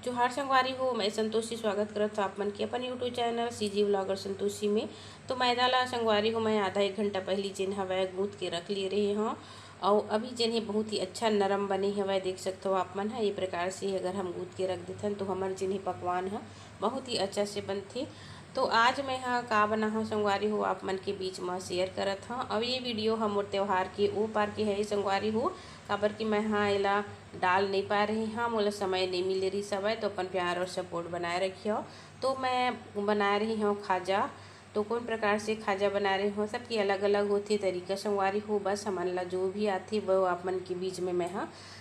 जोहार संगवारी हो। मैं संतोषी स्वागत करत हूँ आप मन के अपन YouTube channel CG vlogger Santoshi में। तो मैदा ला संगवारी हो मैं आधा एक घंटा पहले जिन हवै गूँथ के रख लिए रहे हूँ और अभी जिन्हें बहुत ही अच्छा नरम बने हवै देख सकते हो आप मन है। ये प्रकार से अगर हम गूँथ के रख देथन तो हमारे जिन्हें पकवान है बहुत ही अच्छा से बनते। तो आज मैं का बना हूँ संगवारी हो आप मन के बीच में शेयर करत हूँ। और ये वीडियो हम त्यौहार के ओ पार के है संगवारी हो काबर कि मैं एला डाल नहीं पा रही हाँ मोला समय नहीं मिल रही समय तो अपन प्यार और सपोर्ट बनाए रखी हो। तो मैं बना रही हूँ खाजा। तो कौन प्रकार से खाजा बना रही हूँ सबकी अलग अलग होती तरीका संगवारी हो। बस हमन ला जो भी आती वो आप मन के बीच में मैं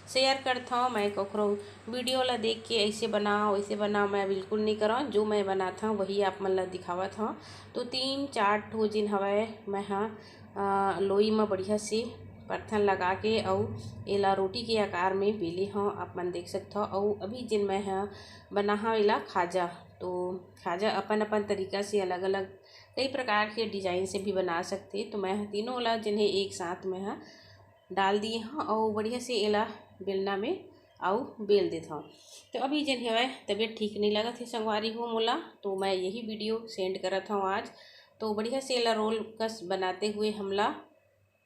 शेयर करता हूँ। मैं कखरो वीडियो ला देख के ऐसे बनाओ वैसे बनाओ मैं बिल्कुल नहीं कराऊँ। जो मैं बनाता हूँ वही आप मन ला दिखावत हूँ। तो 3-4 ठो जिन हवै मैं लोई में बढ़िया से परथन लगा के और एला रोटी के आकार में बेले हूँ आप मन देख सकते हो। और अभी जिन मैं बना हूँ एला खाजा। तो खाजा अपन अपन तरीका से अलग अलग कई प्रकार के डिजाइन से भी बना सकते। तो मैं तीनों ला जिन्हें एक साथ में डाल दिए हूँ और बढ़िया से एला बेलना में और बेल देता हूँ। तो अभी जिन है तबीयत ठीक नहीं लगा थी संगवारी हो मोला तो मैं यही वीडियो सेंड करत हूँ आज। तो बढ़िया से एला रोल कस बनाते हुए हमला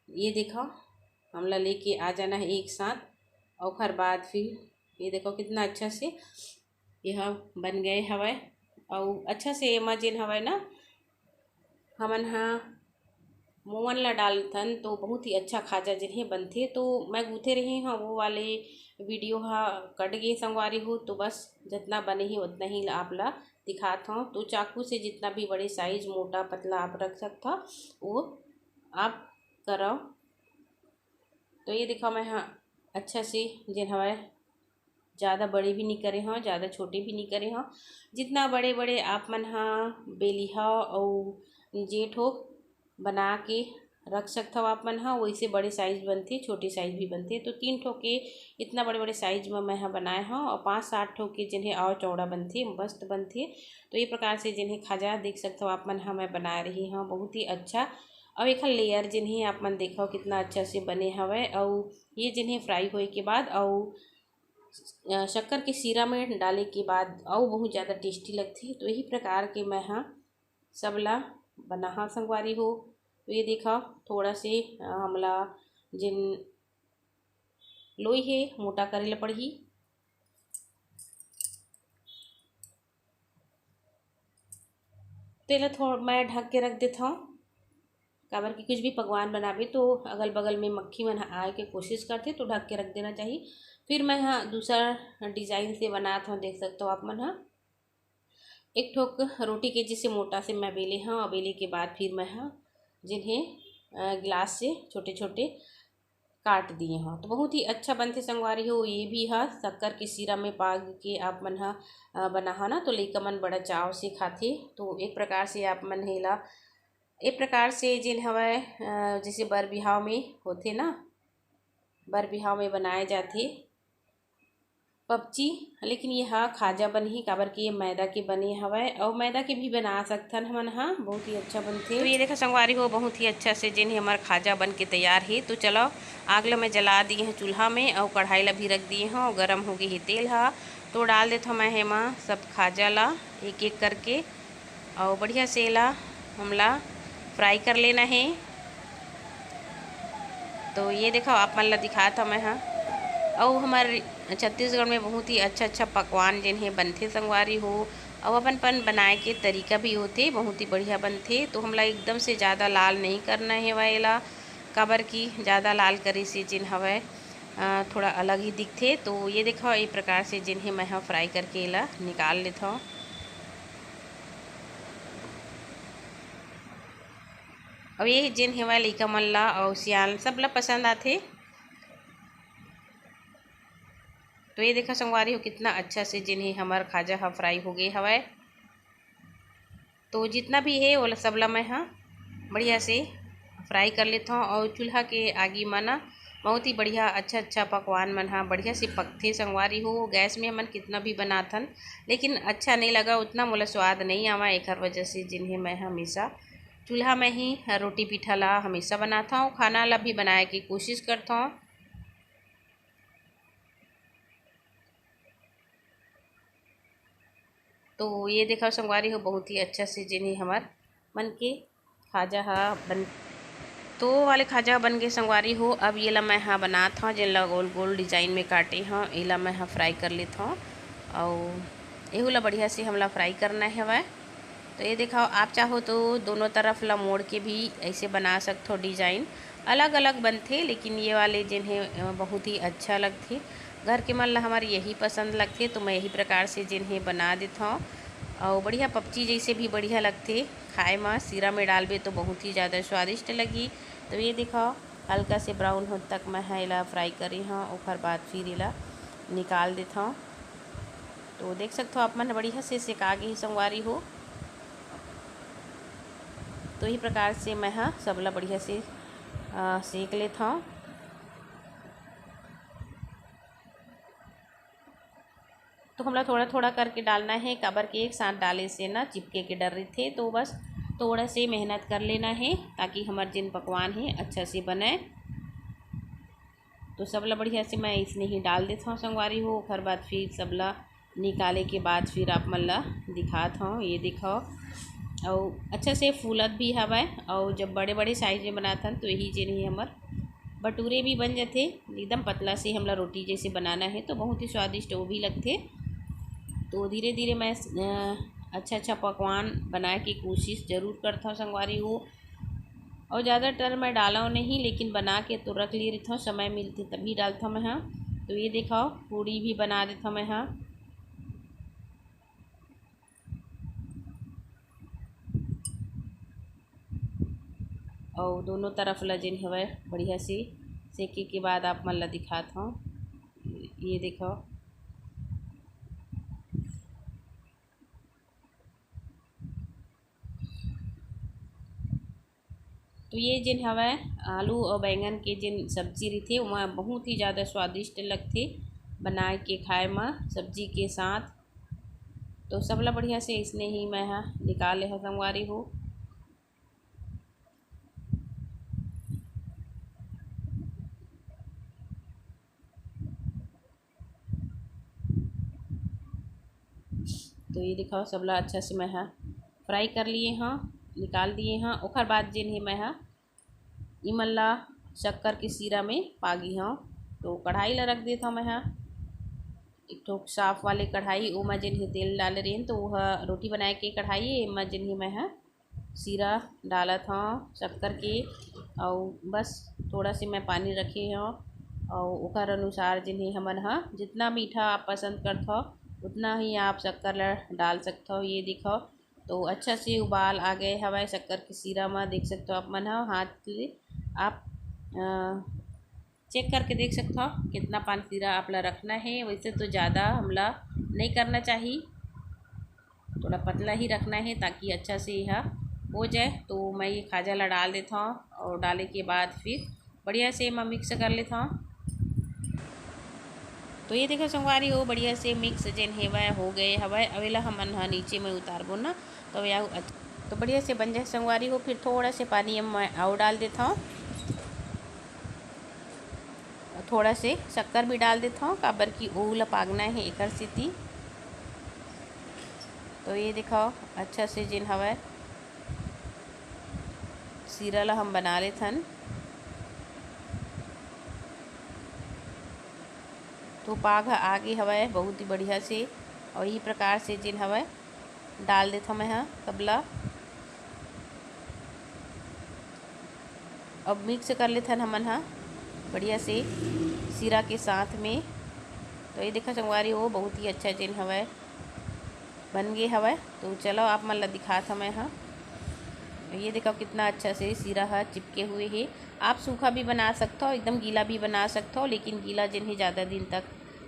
ये देखो हमला लेके आ जाना है एक साथ। और फिर बाद फिर ये देखो कितना अच्छा से यह बन गए हवै। और अच्छा से एमा जिन हवै ना हमन मोवन ला डालथन तो बहुत ही अच्छा खाजा जिन्हें बनथे। तो मैं गूँथे रही हाँ वो वाले वीडियो कट गए संगवारी हो। तो बस जितना बने ही उतना ही आप ला दिखाता हूँ। तो चाकू से जितना भी बड़े साइज मोटा पतला आप रख सकता वो आप करो। तो ये देखो मैं अच्छा से जिन हवा ज़्यादा बड़े भी नहीं करे हाँ ज़्यादा छोटे भी नहीं करे हाँ। जितना बड़े बड़े आप मन बेली और जेठ हो बना के रख सकता हो आप मन वैसे बड़े साइज बनते छोटे साइज भी बनते। तो 3 ठो के इतना बड़े बड़े साइज में मैं बनाए हाँ और 5-7 ठो के जिन्हें और चौड़ा बनते मस्त बनते। तो ये प्रकार से जिन्हें खाजा देख सकते हो आप मन मैं बना रही हाँ बहुत ही अच्छा। और एक लेयर जिन्हें आप मन देखो कितना अच्छा से बने हवे। और ये जिन्हें फ्राई होए के बाद और शक्कर के सीरा में डाले के बाद और बहुत ज़्यादा टेस्टी लगती। तो यही प्रकार के मैं सबला बना संगवारी हो। तो ये देखा थोड़ा से हमला जिन लोई है मोटा करे ला पड़ही। तेला थोड़ा मैं ढक के रख देता हूँ काबर कि कुछ भी पकवान बनावे तो अगल बगल में मक्खी मन आए के कोशिश करते तो ढक के रख देना चाहिए। फिर मैं दूसरा डिज़ाइन से बनाता हूँ देख सकते हो आप मन एक ठोक रोटी के जैसे मोटा से मैं बेले और बेले के बाद फिर मैं जिन्हें गिलास से छोटे छोटे काट दिए हाँ। तो बहुत ही अच्छा बनते संगवारी हो। ये भी शक्कर के सीरा में पाग के आप मन बना ना तो लइका मन बड़ा चाव से खाते। तो एक प्रकार से आप मन हेला एक प्रकार से जिन हवै जैसे बर बिहाव में होते ना बर बिहाव में बनाए जाते पबची। लेकिन ये खाजा बन ही काबर कि ये मैदा के बने हवै और मैदा के भी बना सकथन हमन बहुत ही अच्छा बनते। तो ये देखा संगवारी हो बहुत ही अच्छा से जिन हमारा खाजा बन के तैयार है। तो चलो आग ला मैं जला दिए हैं चूल्हा में और कढ़ाई ला भी रख दिए हैं और गर्म हो गई है तेल तो डाल देता हूँ मैं हेमा सब खाजा ला एक एक करके और बढ़िया से ला हमला फ्राई कर लेना है। तो ये देखो आप मन ला दिखा था मैं और हमारे छत्तीसगढ़ में बहुत ही अच्छा पकवान जिन्हें बनते संगवारी हो। और अपन बनाए के तरीका भी होते बहुत ही बढ़िया बनते। तो हमला एकदम से ज़्यादा लाल नहीं करना है वाला काबर की ज़्यादा लाल करे से जिन हवै थोड़ा अलग ही दिखते। तो ये देखो एक प्रकार से जिन्हें मैं फ्राई करके ला निकाल लेता हूँ। और ये जिन हेवा लइका मन ला और सियान सब ला पसंद आते। तो ये देखा संगवारी हो कितना अच्छा से जिन्हें हमार खाजा फ्राई हो गए हवाए। तो जितना भी है वो सब ला मैं बढ़िया से फ्राई कर लेता हूँ। और चूल्हा के आगे में बहुत ही बढ़िया अच्छा पकवान मन बढ़िया से पकते संगवारी हो। गैस में मन कितना भी बनाथन लेकिन अच्छा नहीं लगा उतना मोला स्वाद नहीं आवा। एक वजह से जिन्हें मैं हमेशा चूल्हा में ही रोटी पीठा ला हमेशा बनाता हूँ खाना ला भी बनाए की कोशिश करता हूँ। तो ये देखो संगवारी हो बहुत ही अच्छा से जिन्हें हमार मन के खाजा हा बन तो वाले खाजा बन के संगवारी हो। अब ये ला मैं हाँ बनात हूँ जिन ला गोल गोल डिजाइन में काटे हाँ ये ला मैं हाँ फ्राई कर लेता हूँ और एहू ला बढ़िया से हमला फ्राई करना है वह। तो ये दिखाओ आप चाहो तो दोनों तरफ ला मोड़ के भी ऐसे बना सकते हो। डिजाइन अलग अलग बनते लेकिन ये वाले जिन्हें बहुत ही अच्छा लगते घर के मन ला हमारे यही पसंद लगते तो मैं यही प्रकार से जिन्हें बना देता हूँ और बढ़िया पपची जैसे भी बढ़िया लगते खाए में सीरा में डालबे तो बहुत ही ज़्यादा स्वादिष्ट लगी। तो ये दिखाओ हल्का से ब्राउन हो तक मैं इला फ्राई करी हाँ और बाद फिर इला निकाल देता हूँ। तो देख सकते हो आप मन बढ़िया से सेका के ही संगवारी हो। तो इसी प्रकार से मैं हाँ सबला बढ़िया से सेक लेता हूँ। तो हमला थोड़ा थोड़ा करके डालना है काबर के एक साथ डाले से ना चिपके के डर रहे थे तो बस थोड़ा से मेहनत कर लेना है ताकि हमारे जिन पकवान है अच्छा से बने। तो सबला बढ़िया से मैं इसने ही डाल देता हूँ संगवारी हो। फिर बाद फिर सबला निकाले के बाद फिर आप मन ला दिखाता हूँ। ये दिखाओ और अच्छा से फूलत भी हवा और जब बड़े बड़े साइज में बनाता तो यही जे नहीं हमार भटूरे भी बन जाते एकदम पतला से हमला रोटी जैसे बनाना है तो बहुत ही स्वादिष्ट वो भी लगते। तो धीरे धीरे मैं अच्छा अच्छा पकवान बनाए की कोशिश ज़रूर करता हूँ संगवारी हो। और ज़्यादातर मैं डाला हूँ नहीं लेकिन बना के तो रख ले रहता हूँ समय मिलते तभी डालता हूँ मैं हाँ। तो ये दिखाओ पूड़ी भी बना देता हूँ मैं हाँ। और दोनों तरफ लजिन हवा बढ़िया से सेके के बाद आप मन ला दिखाता हूँ। ये देखो तो ये जिन हवा आलू और बैंगन के जिन सब्जी रही थे वहाँ बहुत ही ज़्यादा स्वादिष्ट लगते बनाए के खाए में सब्जी के साथ। तो सबला बढ़िया से इसने ही मैं हाँ निकाल ले संगवारी हो। तो ये दिखाओ सबला अच्छा से मैं हाँ फ्राई कर लिए हाँ निकाल दिए हाँ। ओखर बाद जिन्हें मैं हाँ इमल्ला शक्कर के सीरा में पागी हाँ। तो कढ़ाई ला रख देता मैं हाँ एक ठो साफ वाले कढ़ाई वो मैं जिन्हें तेल डाल रही तो वह रोटी बनाए के कढ़ाई मैं जिन्हें मैं हाँ सीरा डाला था शक्कर के और बस थोड़ा से मैं पानी रखे हैं और ओकर अनुसार जिन्हें हमन हाँ जितना मीठा आप पसंद करते हो उतना ही आप शक्कर डाल सकते हो। ये दिखाओ तो अच्छा से उबाल आ गए हवाए शक्कर के सीरा में देख सकते हो आप मन हाँ हाथ ले आप चेक करके देख सकते हो कितना पानी सीरा आपला रखना है। वैसे तो ज़्यादा हमला नहीं करना चाहिए थोड़ा पतला ही रखना है ताकि अच्छा से यह हो जाए। तो मैं ये खाजा ला डाल देता हूँ और डालने के बाद फिर बढ़िया से मैं मिक्स कर लेता हूँ। तो ये देखो संगवारी हो बढ़िया से मिक्स जिन हेवा हो गए हवा अवेला हमन हाँ नीचे में उतारबो ना तो या तो बढ़िया से बन जाए संगवारी हो। फिर थोड़ा से पानी मैं और डाल देता हूँ थोड़ा से शक्कर भी डाल देता हूँ काबर की ओला पागना है एक स्थिति। तो ये दिखाओ अच्छा से जिन हवा सीरा ला हम बना लेथन। तो पाग आगे हवा बहुत ही बढ़िया से और यही प्रकार से जिन हवा डाल देता मैं हाँ तबला अब मिक्स कर लेथन हमन हाँ बढ़िया से सीरा के साथ में। तो ये देखा संगवारी हो बहुत ही अच्छा जिन हवा बन गए हवा। तो चलो आप मन ला दिखा था मैं हाँ ये देखो कितना अच्छा से सीरा है चिपके हुए है। आप सूखा भी बना सकते हो एकदम गीला भी बना सकते हो लेकिन गीला जिन्हें ज़्यादा दिन तक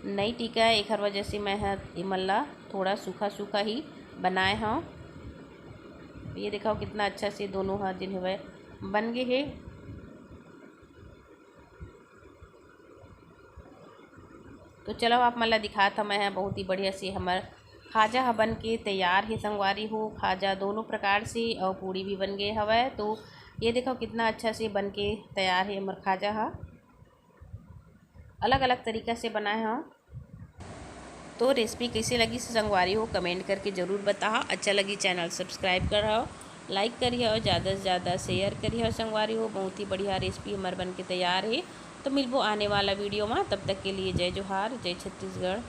नहीं टिका है एक वजह से मैं इमल्ला थोड़ा सूखा सूखा ही बनाए हाँ। ये दिखाओ कितना अच्छा से दोनों हाथ जिन्हें वह बन गए है। तो चलो आप मला दिखा था मैं बहुत ही बढ़िया से हमारा खाजा हा बन के तैयार है संगवारी हो। खाजा दोनों प्रकार से और पूड़ी भी बन गए हवा है। तो ये देखो कितना अच्छा से बन के तैयार है हमारा खाजा हा अलग अलग तरीक़ा से बनाए हाँ। तो रेसिपी कैसी लगी संगवारी हो कमेंट करके ज़रूर बता। अच्छा लगी चैनल सब्सक्राइब कर हो, लाइक करिए और ज़्यादा से ज़्यादा शेयर करिए। और संगवारी हो बहुत ही बढ़िया रेसिपी हमारे बन के तैयार है। तो मिलबो आने वाला वीडियो में, तब तक के लिए जय जोहार, जय छत्तीसगढ़।